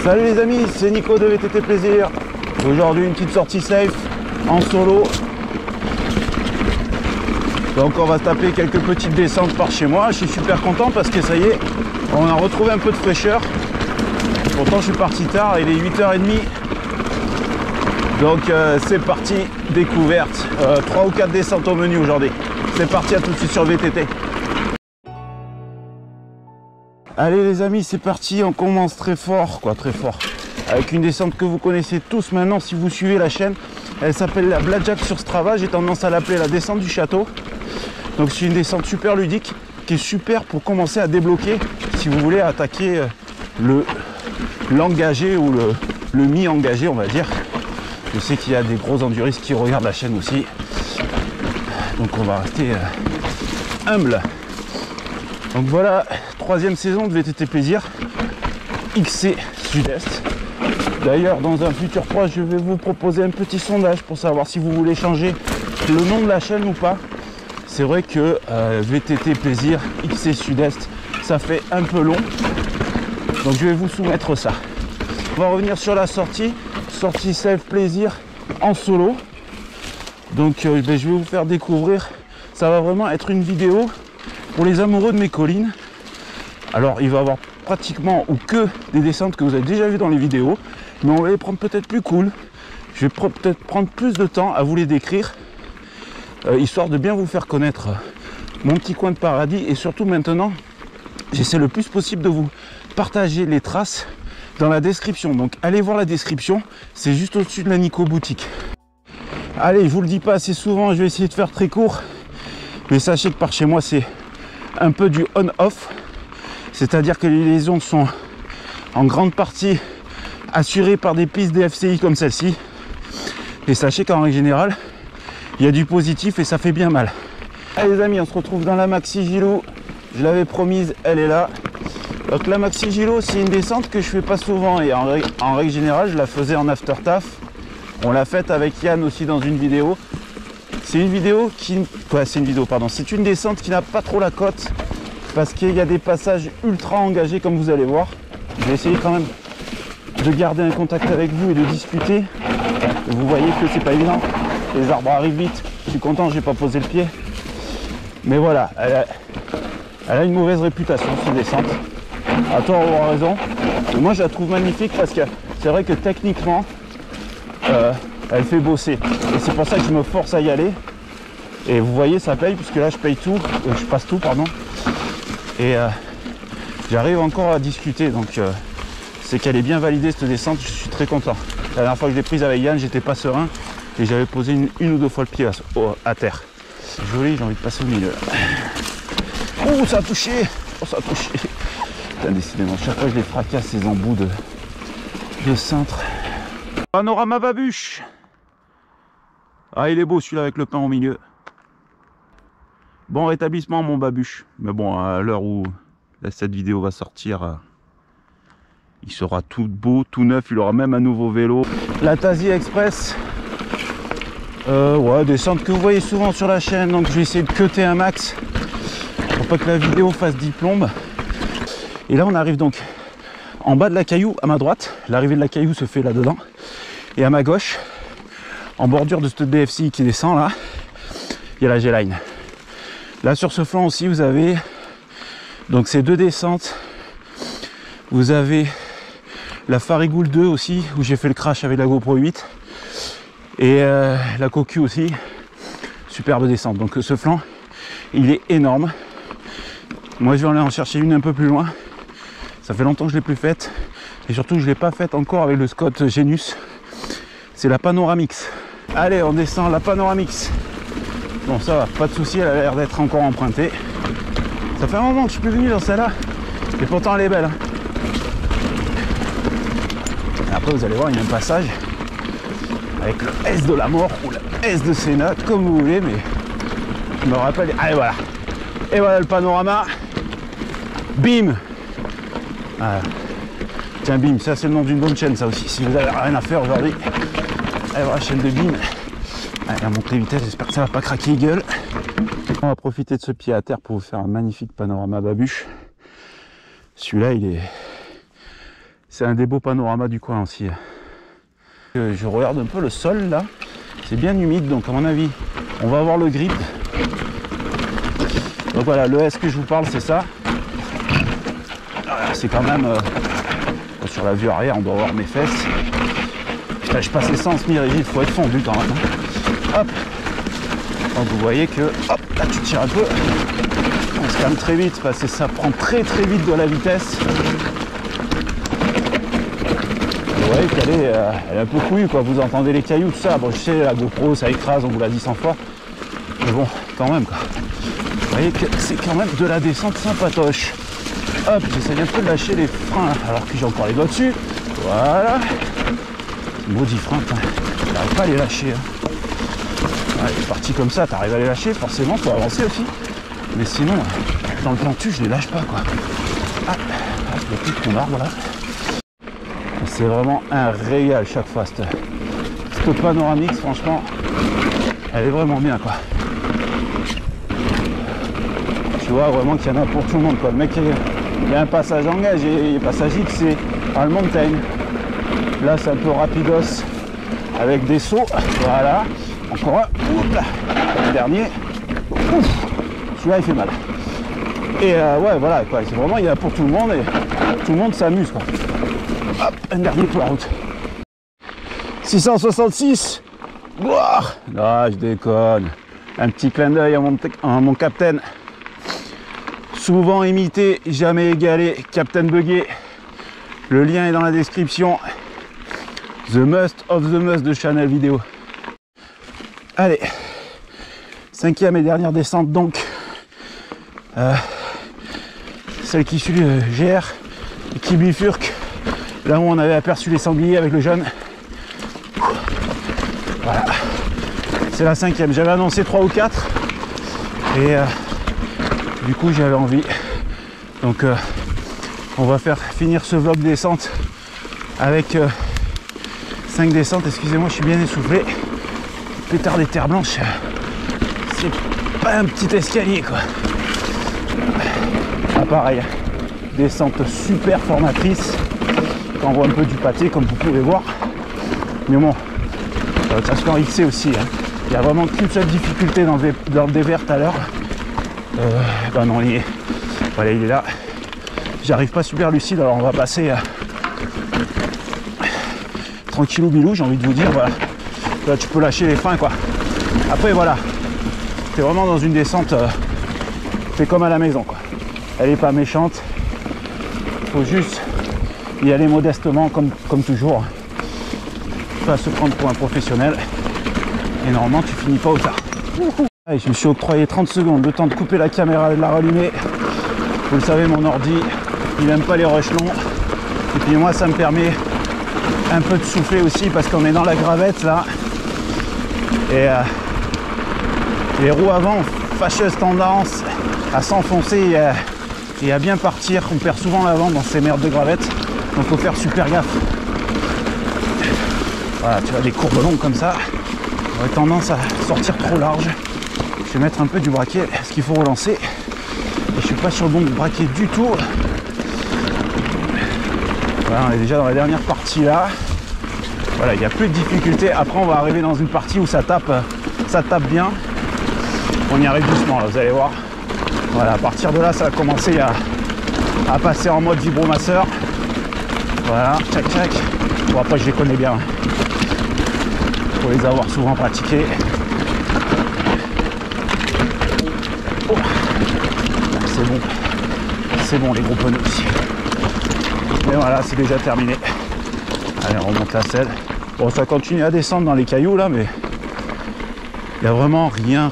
Salut les amis, c'est Nico de VTT Plaisir. Aujourd'hui une petite sortie safe en solo. Donc on va se taper quelques petites descentes par chez moi. Je suis super content parce que ça y est, on a retrouvé un peu de fraîcheur. Pourtant je suis parti tard, il est 8h30. Donc c'est parti, découverte. 3 ou 4 descentes au menu aujourd'hui. C'est parti, à tout de suite sur VTT. Allez les amis, c'est parti, on commence très fort, très fort. Avec une descente que vous connaissez tous maintenant si vous suivez la chaîne. Elle s'appelle la Blackjack sur Strava, j'ai tendance à l'appeler la descente du château. Donc c'est une descente super ludique qui est super pour commencer à débloquer si vous voulez attaquer l'engagé ou le mi-engagé on va dire. Je sais qu'il y a des gros enduristes qui regardent la chaîne aussi. Donc on va rester humble. Donc voilà, 3e saison de VTT Plaisir, XC Sud-Est. D'ailleurs, dans un futur proche, je vais vous proposer un petit sondage pour savoir si vous voulez changer le nom de la chaîne ou pas. C'est vrai que VTT Plaisir, XC Sud-Est, ça fait un peu long. Donc je vais vous soumettre ça. On va revenir sur la sortie safe plaisir en solo. Donc je vais vous faire découvrir, ça va vraiment être une vidéo pour les amoureux de mes collines. Alors il va y avoir pratiquement ou que des descentes que vous avez déjà vues dans les vidéos, mais on va les prendre peut-être plus cool. Je vais peut-être prendre plus de temps à vous les décrire, histoire de bien vous faire connaître mon petit coin de paradis. Et surtout maintenant, j'essaie le plus possible de vous partager les traces dans la description. Donc allez voir la description, c'est juste au-dessus de la Nico boutique. Allez, je vous le dis pas assez souvent, je vais essayer de faire très court, mais sachez que par chez moi c'est un peu du on-off, c'est-à-dire que les liaisons sont en grande partie assurées par des pistes DFCI comme celle-ci, et sachez qu'en règle générale il y a du positif et ça fait bien mal. Allez les amis, on se retrouve dans la Maxi Gilo, je l'avais promise, elle est là. Donc la Maxi Gilo, c'est une descente que je fais pas souvent, et en règle générale je la faisais en after taf. On l'a faite avec Yann aussi dans une vidéo. C'est une vidéo qui... c'est une descente qui n'a pas trop la cote parce qu'il y a des passages ultra engagés comme vous allez voir. Je vais essayer quand même de garder un contact avec vous et de discuter. Vous voyez que c'est pas évident. Les arbres arrivent vite. Je suis content, j'ai pas posé le pied. Mais voilà, elle a une mauvaise réputation cette descente. À tort ou à raison. Et moi je la trouve magnifique parce que c'est vrai que techniquement elle fait bosser. Et c'est pour ça que je me force à y aller. Et vous voyez, ça paye, puisque là je paye tout, je passe tout, pardon. Et j'arrive encore à discuter, donc c'est qu'elle est bien validée cette descente, je suis très content. La dernière fois que je l'ai prise avec Yann, j'étais pas serein et j'avais posé une ou deux fois le pied à terre. C'est joli, j'ai envie de passer au milieu là. Oh, ça a touché! Oh, ça a touché! Putain, décidément, chaque fois je les fracasse ces embouts de cintre. Panorama babuche. Ah, il est beau celui-là avec le pain au milieu. Bon rétablissement mon babuche. Mais bon, à l'heure où cette vidéo va sortir, il sera tout beau, tout neuf. Il aura même un nouveau vélo. La Tazi Express. Ouais, descente que vous voyez souvent sur la chaîne. Donc je vais essayer de cutter un max pour pas que la vidéo fasse 10 plombes. Et là on arrive donc en bas de la caillou à ma droite. L'arrivée de la caillou se fait là-dedans. Et à ma gauche, en bordure de cette DFCI qui descend là, il y a la G-Line. Là sur ce flanc aussi vous avez donc ces deux descentes. Vous avez la Farigoule 2 aussi où j'ai fait le crash avec la GoPro 8. Et la Cocu aussi. Superbe descente. Donc ce flanc il est énorme. Moi je vais aller en chercher une un peu plus loin. Ça fait longtemps que je ne l'ai plus faite. Et surtout je ne l'ai pas faite encore avec le Scott Genius. C'est la Panoramix. Allez, on descend la Panoramix. Bon, ça va, pas de souci, elle a l'air d'être encore empruntée. Ça fait un moment que je suis plus venu dans celle-là. Et pourtant, elle est belle. Hein. Et après, vous allez voir, il y a un passage avec le S de la mort ou le S de Sénat, comme vous voulez, mais je me rappelle. Allez, voilà. Et voilà le panorama. Bim. Voilà. Tiens, Bim, ça c'est le nom d'une bonne chaîne, ça aussi. Si vous avez rien à faire aujourd'hui. Allez voir la chaîne de Bim. Allez, la montée vitesse, j'espère que ça va pas craquer gueule. On va profiter de ce pied à terre pour vous faire un magnifique panorama babuche. Celui-là, C'est un des beaux panoramas du coin aussi. Je regarde un peu le sol là, c'est bien humide, donc à mon avis on va avoir le grip. Donc voilà, le S que je vous parle, c'est ça. C'est quand même sur la vue arrière, on doit voir mes fesses. Putain, je passe les sens mi-rigide, faut être fondu quand même. Hop. Donc vous voyez que hop, là tu tires un peu, on se calme très vite parce que ça prend très vite de la vitesse. Vous voyez qu'elle est, elle est un peu couillue quoi, vous entendez les cailloux, tout ça. Bon, je sais, la GoPro ça écrase, on vous l'a dit 100 fois, mais bon, quand même quoi. Vous voyez que c'est quand même de la descente sympatoche. Hop, j'essaie un peu de lâcher les freins alors que j'ai encore les doigts dessus. Voilà. Maudit frein, j'arrive pas à les lâcher. Hein. Ouais, les parties comme ça, t'arrives à les lâcher, forcément, faut avancer aussi. Mais sinon, dans le plantu, je les lâche pas quoi. Ah, le coup de ton arbre là. C'est vraiment un régal chaque fois cette panoramique, franchement elle est vraiment bien quoi. Tu vois vraiment qu'il y en a pour tout le monde quoi. Le mec, il y a un passage en neige et le passage X c'est à la montagne. Là c'est un peu rapidos avec des sauts. Voilà, encore un. Oups, là. Le dernier. Celui-là il fait mal. Et ouais voilà quoi, c'est vraiment il y en a pour tout le monde et tout le monde s'amuse quoi. Hop, un dernier pour la route. 666. Ouah, ah, je déconne. Un petit clin d'œil à mon capitaine. Souvent imité, jamais égalé, Captain Buggy. Le lien est dans la description. The must of the must de Channel Vidéo. Allez, 5e et dernière descente donc. Celle qui suit le GR et qui bifurque. Là où on avait aperçu les sangliers avec le jeune. Voilà. C'est la 5e. J'avais annoncé 3 ou 4. Et du coup j'avais envie. Donc on va faire finir ce vlog descente avec 5 descentes. Excusez-moi, je suis bien essoufflé. Pétard des terres blanches. C'est pas un petit escalier quoi. Ah, pareil. Descente super formatrice. On voit un peu du pâté comme vous pouvez voir, mais bon, ça se fait XC aussi hein. Il n'y a vraiment qu'une seule difficulté dans le dévers tout à l'heure. Ben non, voilà, il est là. J'arrive pas super lucide, alors on va passer tranquillou bilou, j'ai envie de vous dire. Voilà, là tu peux lâcher les freins quoi. Après voilà, t'es vraiment dans une descente, t'es comme à la maison quoi. Elle est pas méchante, faut juste y aller modestement comme toujours, pas se prendre pour un professionnel et normalement tu finis pas au tard. Allez, je me suis octroyé 30 secondes, le temps de couper la caméra et de la rallumer. Vous le savez, mon ordi il n'aime pas les rushs longs et puis moi ça me permet un peu de souffler aussi parce qu'on est dans la gravette là et les roues avant ont fâcheuse tendance à s'enfoncer et à bien partir. On perd souvent l'avant dans ces merdes de gravette. Donc faut faire super gaffe. Voilà, tu as des courbes longues comme ça, on aurait tendance à sortir trop large. Je vais mettre un peu du braquet parce qu'il faut relancer. Et je suis pas sur le bon braquet du tout. Voilà, on est déjà dans la dernière partie là. Voilà, il n'y a plus de difficulté. Après on va arriver dans une partie où ça tape bien. On y arrive doucement là, vous allez voir. Voilà, à partir de là ça va commencer à passer en mode vibromasseur. Voilà, tchac tchac. Bon après je les connais bien. Pour les avoir souvent pratiqués. Oh. C'est bon les gros pneus ici. Et voilà, c'est déjà terminé. Allez, on remonte la selle. Bon, ça continue à descendre dans les cailloux là, mais il n'y a vraiment rien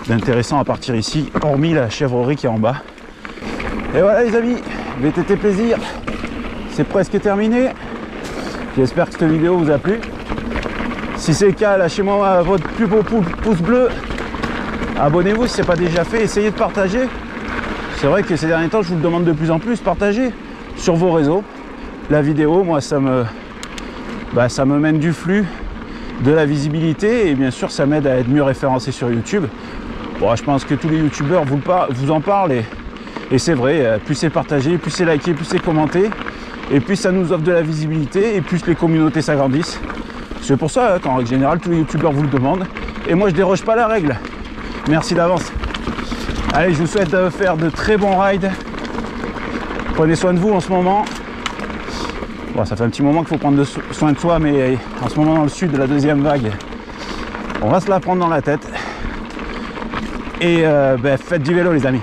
d'intéressant à partir ici, hormis la chèvrerie qui est en bas. Et voilà les amis, VTT plaisir, c'est presque terminé. J'espère que cette vidéo vous a plu. Si c'est le cas, lâchez-moi votre plus beau pouce bleu. Abonnez-vous si ce n'est pas déjà fait, essayez de partager. C'est vrai que ces derniers temps, je vous le demande de plus en plus, partagez sur vos réseaux la vidéo. Moi, ça me mène du flux, de la visibilité et bien sûr, ça m'aide à être mieux référencé sur YouTube. Bon, je pense que tous les youtubeurs vous en parlent et c'est vrai, plus c'est partagé, plus c'est liké, plus c'est commenté, Et plus ça nous offre de la visibilité, et plus les communautés s'agrandissent. C'est pour ça qu'en règle générale, tous les youtubeurs vous le demandent. Et moi, je déroge pas à la règle. Merci d'avance. Allez, je vous souhaite de faire de très bons rides. Prenez soin de vous en ce moment. Bon, ça fait un petit moment qu'il faut prendre soin de soi, mais en ce moment, dans le sud de la deuxième vague, on va se la prendre dans la tête. Et faites du vélo, les amis.